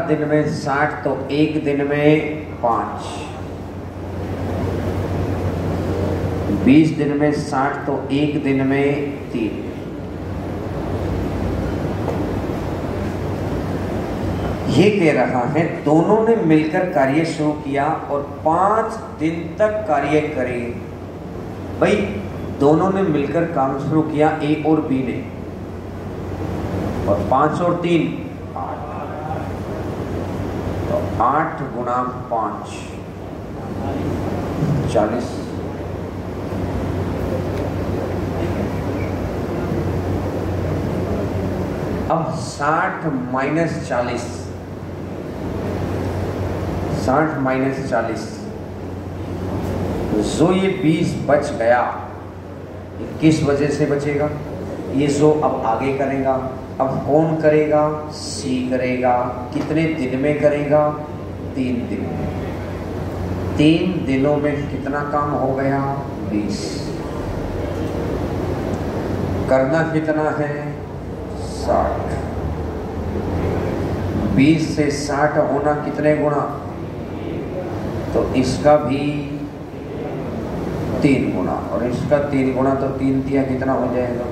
दिन में 60 तो एक दिन में 5, 20 दिन में 60 तो एक दिन में 3, ये कह रहा है दोनों ने मिलकर कार्य शुरू किया और 5 दिन तक कार्य करे। भाई दोनों ने मिलकर काम शुरू किया, ए और बी ने, और 5 और 3 8, तो 8 गुणा 5 40। अब 60 माइनस 40, 60 माइनस 40, जो ये 20 बच गया, किस वजह से बचेगा? ये जो अब आगे करेगा, अब कौन करेगा? सी करेगा। कितने दिन में करेगा? 3 दिन में। 3 दिनों में कितना काम हो गया? 20। करना कितना है? 60। 20 से 60 होना कितने गुना? तो इसका भी 3 गुना, और इसका 3 गुना, तो 3 तिया कितना हो जाएगा?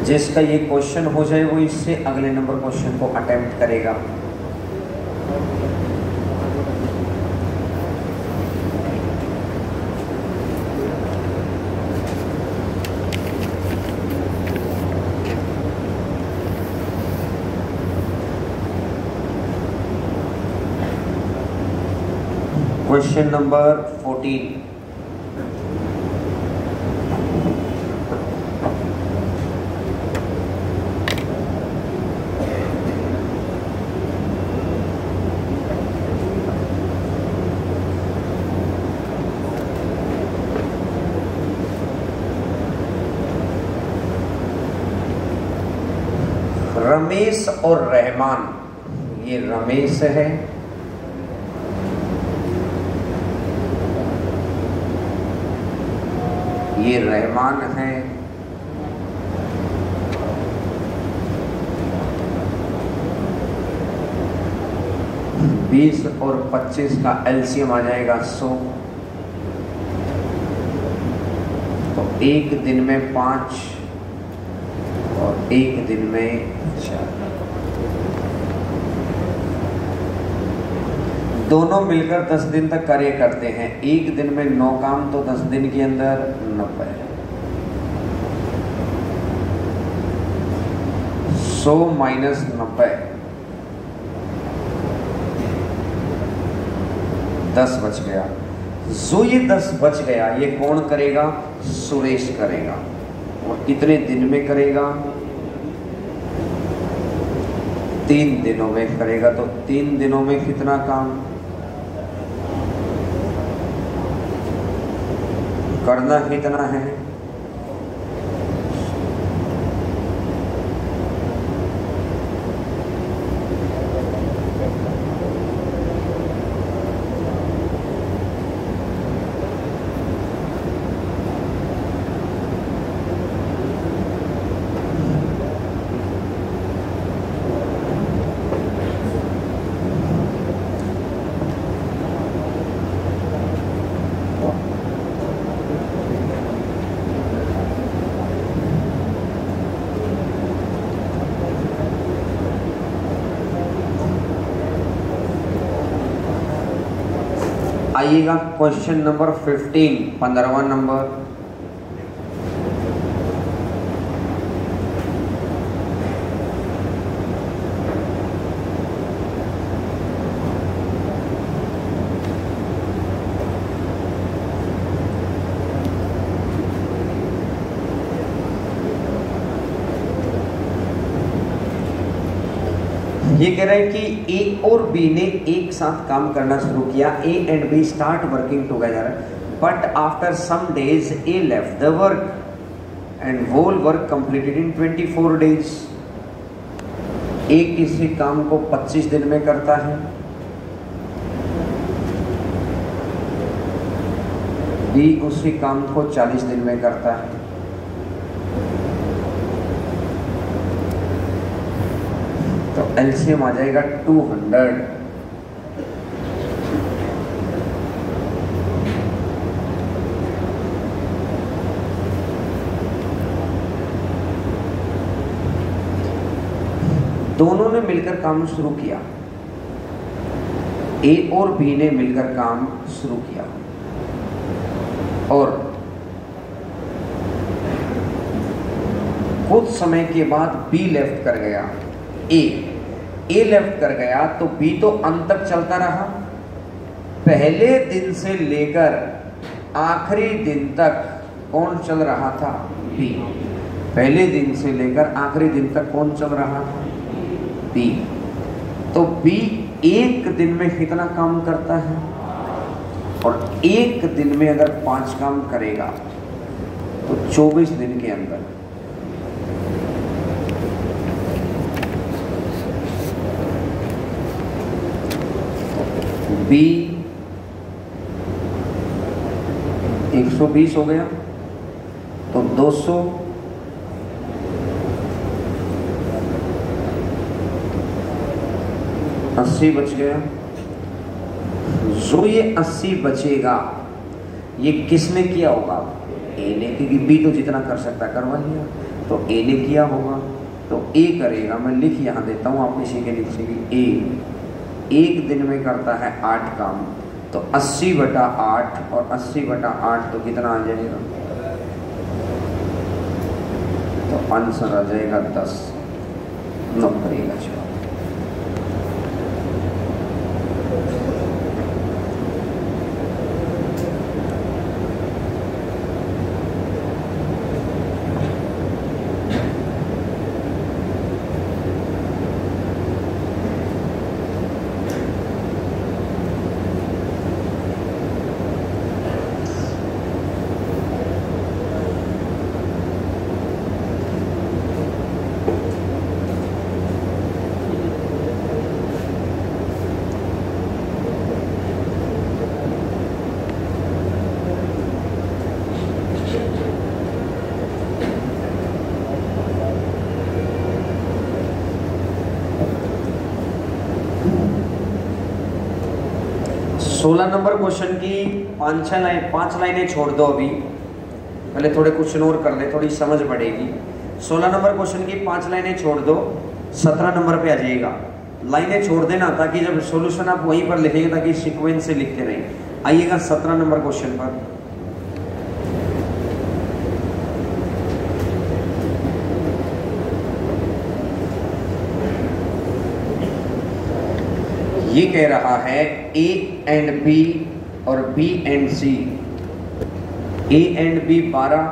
जिसका ये क्वेश्चन हो जाए वो इससे अगले नंबर क्वेश्चन को अटेम्प्ट करेगा। Question number 14। रमेश और रहमान, ये रमेश है, ये रहमान है, बीस और 25 का एलसीएम आ जाएगा 100। तो एक दिन में 5 और एक दिन में 4। दोनों मिलकर 10 दिन तक कार्य करते हैं। एक दिन में 9 काम, तो 10 दिन के अंदर 90। 100 माइनस 90, 10 बच गया। जो ये 10 बच गया, ये कौन करेगा? सुरेश करेगा। और कितने दिन में करेगा? 3 दिनों में करेगा। तो 3 दिनों में कितना काम करना कितना है? आइएगा क्वेश्चन नंबर 15, 15वां नंबर। ये कह रहे हैं कि ए और बी ने एक साथ काम करना शुरू किया। A and B start working together but after some days A left the work and whole work completed in 24 days. ए किसी काम को 25 दिन में करता है, बी उसी काम को 40 दिन में करता है। तो एलसीएम आ जाएगा 200। दोनों ने मिलकर काम शुरू किया, ए और बी ने मिलकर काम शुरू किया और कुछ समय के बाद बी लेफ्ट कर गया। ए लेफ्ट कर गया तो बी तो अंत तक चलता रहा। पहले दिन से लेकर आखिरी दिन तक कौन चल रहा था? बी। पहले दिन से लेकर आखिरी दिन तक कौन चल रहा था? बी। तो बी एक दिन में कितना काम करता है? और एक दिन में अगर 5 काम करेगा तो 24 दिन के अंदर बी 120 हो गया तो 200 80 बच गया। जो ये 80 बचेगा ये किसने किया होगा? ए ने, क्योंकि बी तो जितना कर सकता करवा लिया, तो ए ने किया होगा तो ए करेगा। मैं लिख यहाँ देता हूँ, आप इसी के लिखेंगे। ए एक दिन में करता है 8 काम, तो 80/8 और 80/8 तो कितना आ जाएगा? तो आंसर आ जाएगा 10। नंबर का जवाब। सोलह नंबर क्वेश्चन की 5 लाइनें छोड़ दो। अभी पहले थोड़े क्वेश्चन और कर ले, थोड़ी समझ बढ़ेगी। 16 नंबर क्वेश्चन की 5 लाइनें छोड़ दो, 17 नंबर पे आ जाएगा। लाइनें छोड़ देना ताकि जब सॉल्यूशन आप वहीं पर लिखेंगे ताकि सीक्वेंस से लिखते रहें। आइएगा 17 नंबर क्वेश्चन पर। ये कह रहा है ए एंड बी और B and C. A and B 12,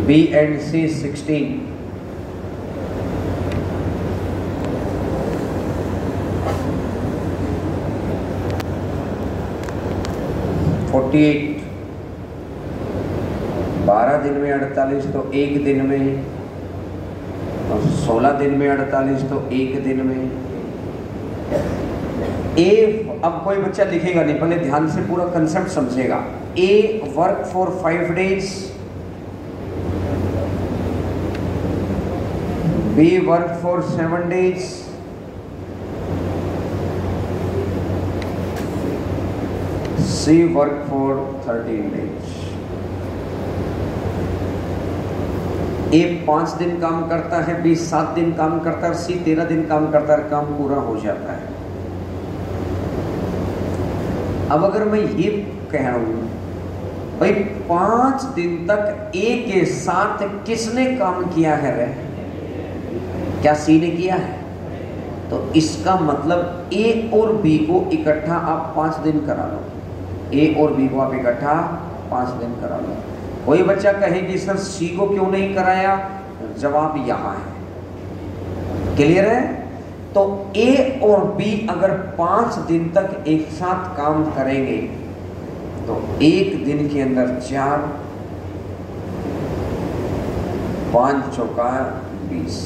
B and C 16, (48) 12 दिन में 48 तो एक दिन में, और 16 दिन में 48 तो एक दिन में। ए, अब कोई बच्चा लिखेगा नहीं, पहले ध्यान से पूरा कंसेप्ट समझेगा। A work for 5 days, B work for 7 days, C work for 13 days. A 5 दिन काम करता है, बी 7 दिन काम करता है, सी 13 दिन काम करता है, काम पूरा हो जाता है। अब अगर मैं ये कह रहा हूं भाई 5 दिन तक ए के साथ किसने काम किया है रे? क्या सी ने किया है? तो इसका मतलब ए और बी को इकट्ठा आप 5 दिन करा लो। ए और बी को आप इकट्ठा 5 दिन करा लो। कोई बच्चा कहे कि सर सी को क्यों नहीं कराया, जवाब यहाँ है। क्लियर है? तो ए और बी अगर 5 दिन तक एक साथ काम करेंगे तो एक दिन के अंदर 4, 5 चौका 20।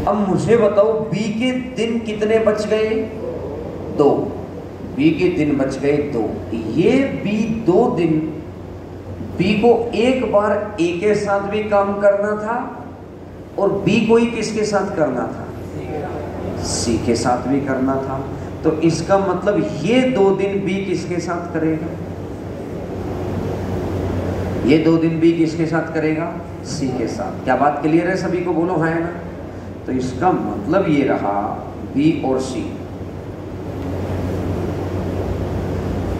अब मुझे बताओ बी के दिन कितने बच गए? 2। बी के दिन बच गए 2। ये बी 2 दिन बी को एक बार ए के साथ भी काम करना था और बी को ही किसके साथ करना था? सी के साथ भी करना था। तो इसका मतलब ये 2 दिन बी किसके साथ करेगा? ये 2 दिन बी किसके साथ करेगा? सी के साथ। क्या बात क्लियर है सभी को? बोलो हाँ है ना? तो इसका मतलब ये रहा बी और सी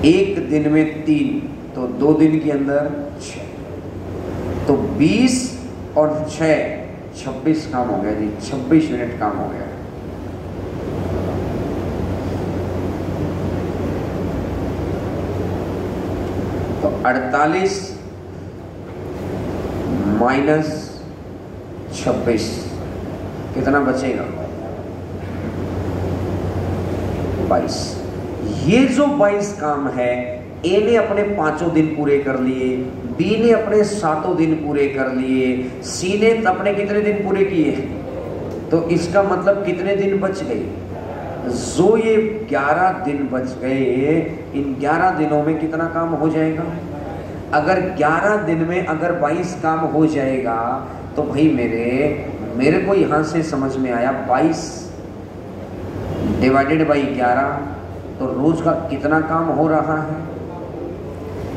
एक दिन में 3, तो 2 दिन के अंदर 6, तो 20 और 6 26 काम हो गया जी। 26 मिनट काम हो गया। तो 48 माइनस 26 कितना बचेगा? 22। ये जो 22 काम है, ए ने अपने 5 दिन पूरे कर लिए, बी ने अपने 7 दिन पूरे कर लिए, सी ने अपने कितने दिन पूरे किए? तो इसका मतलब कितने दिन बच गए? जो ये 11 दिन बच गए, इन 11 दिनों में कितना काम हो जाएगा? अगर 11 दिन में अगर 22 काम हो जाएगा तो भाई मेरे को यहां से समझ में आया 22 डिवाइडेड बाई 11, तो रोज का कितना काम हो रहा है?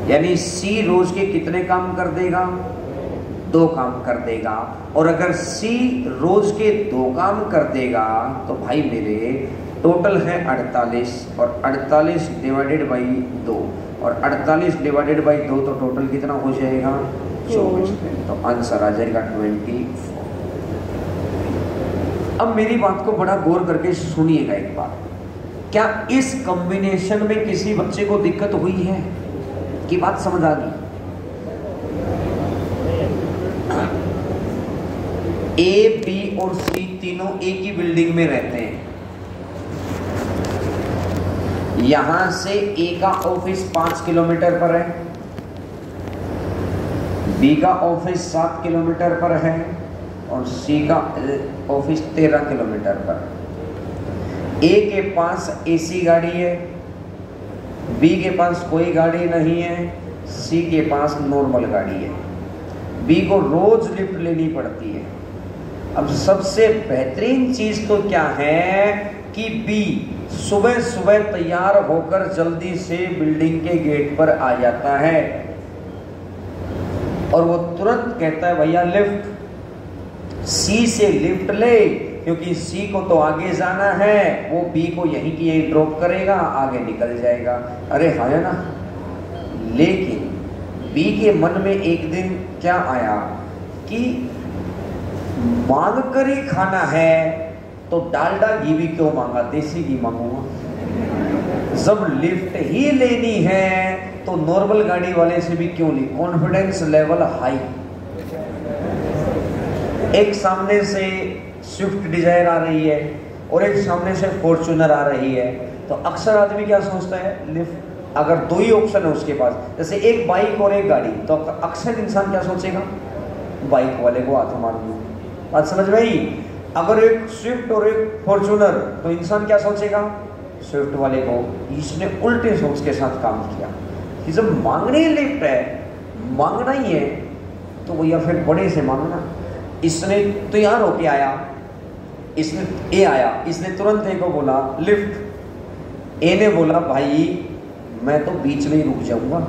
यानी सी रोज के कितने काम कर देगा? 2 काम कर देगा। और अगर सी रोज के 2 काम कर देगा तो भाई मेरे टोटल है 48, और 48 डिवाइडेड बाई 2, और 48 डिवाइडेड बाई 2 तो टोटल कितना हो जाएगा? 24 दिन। तो आंसर आ जाएगा 24। अब मेरी बात को बड़ा गौर करके सुनिएगा एक बार। क्या इस कॉम्बिनेशन में किसी बच्चे को दिक्कत हुई है कि बात समझ आ गई? ए, बी और सी तीनों एक ही बिल्डिंग में रहते हैं। यहां से ए का ऑफिस 5 किलोमीटर पर है, बी का ऑफिस 7 किलोमीटर पर है और सी का ऑफिस 13 किलोमीटर पर। ए के पास एसी गाड़ी है, बी के पास कोई गाड़ी नहीं है, सी के पास नॉर्मल गाड़ी है। बी को रोज लिफ्ट लेनी पड़ती है। अब सबसे बेहतरीन चीज तो क्या है कि बी सुबह सुबह तैयार होकर जल्दी से बिल्डिंग के गेट पर आ जाता है और वो तुरंत कहता है भैया लिफ्ट। सी से लिफ्ट ले, क्योंकि सी को तो आगे जाना है, वो बी को यहीं की यहीं ड्रॉप करेगा, आगे निकल जाएगा। अरे है ना? लेकिन बी के मन में एक दिन क्या आया कि मांग कर ही खाना है तो डालडा घी भी क्यों मांगा, देसी घी मांगूंगा। जब लिफ्ट ही लेनी है तो नॉर्मल गाड़ी वाले से भी क्यों ली। Confidence level high. एक सामने से स्विफ्ट डिजायर आ रही है और एक सामने से फॉर्च्यूनर आ रही है, तो अक्सर आदमी क्या सोचता है, लिफ्ट अगर 2 ही ऑप्शन है उसके पास, जैसे एक बाइक और एक गाड़ी, तो अक्सर इंसान क्या सोचेगा, बाइक वाले को हाथ मार दूं। बात समझ में आई? अगर एक स्विफ्ट और एक फॉर्च्यूनर, तो इंसान क्या सोचेगा, स्विफ्ट वाले को। इसने उल्टे सोच के साथ काम किया कि जब मांगने लिफ्ट है, मांगना ही है, तो भैया फिर बड़े से मांगना। इसने तैयार होके आया, इसने ए आया, इसने तुरंत ए को बोला लिफ्ट। ए ने बोला भाई मैं तो बीच में ही रुक जाऊंगा,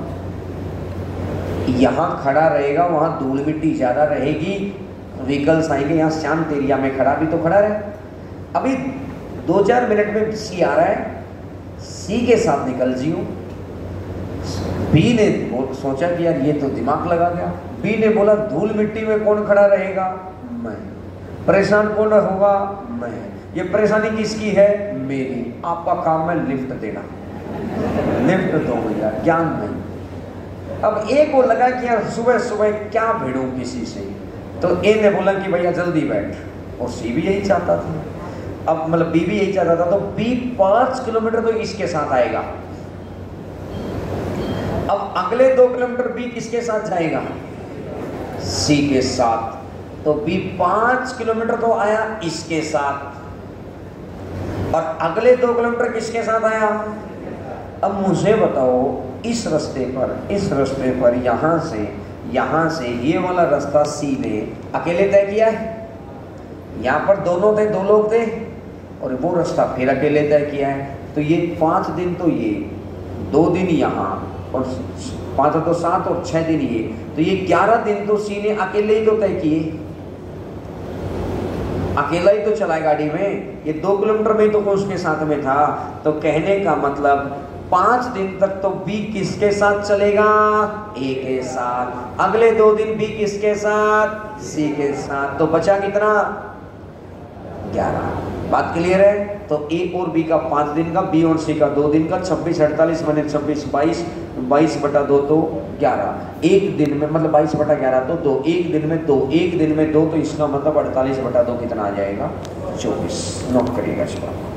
यहां खड़ा रहेगा, वहां धूल मिट्टी ज्यादा रहेगी, व्हीकल्स आएंगे, यहाँ शांत एरिया में खड़ा भी तो खड़ा रहे। अभी 2-4 मिनट में सी आ रहा है, सी के साथ निकल जियो। बी ने सोचा कि यार ये तो दिमाग लगा गया। बी ने बोला धूल मिट्टी में कौन खड़ा रहेगा, मैं। परेशान कौन होगा, मैं। ये परेशानी किसकी है, मेरी। आपका काम है लिफ्ट देना, लिफ्ट दो भैया, ज्ञान नहीं। अब ए को लगा कि यार सुबह सुबह क्या भिड़ूं किसी से, तो ए ने बोला कि भैया जल्दी बैठ, और सी भी यही चाहता था, अब मतलब बी भी यही चाहता था, तो बी 5 किलोमीटर तो इसके साथ आएगा। अब अगले 2 किलोमीटर बी किसके साथ जाएगा? सी के साथ। तो बी 5 किलोमीटर तो आया इसके साथ, और अगले 2 किलोमीटर किसके साथ आया? अब मुझे बताओ, इस रास्ते पर यहां से ये वाला रास्ता सी ने अकेले तय किया है, यहां पर दोनों थे, 2 लोग थे, और वो रास्ता फिर अकेले तय किया है। तो ये 5 दिन तो ये, 2 दिन यहाँ, और 5 तो 7 और 6 दिन ये, तो ये 11 दिन तो सी ने अकेले ही तो तय किए, अकेला ही तो चला गाड़ी में, ये 2 किलोमीटर में तो वो उसके साथ में था। तो कहने का मतलब 5 दिन तक तो बी किसके साथ चलेगा? ए के साथ। अगले 2 दिन बी किसके साथ? सी के साथ। तो बचा कितना? 11। बात क्लियर है? तो ए और बी का 5 दिन का, बी और सी का 2 दिन का, 26 48 बने 26 22, 22/2 तो 11। एक दिन में मतलब 22/11 तो 2, एक दिन में 2, एक दिन में 2, तो इसका मतलब 48/2 कितना आ जाएगा? 24। नोट करिएगा इस बात।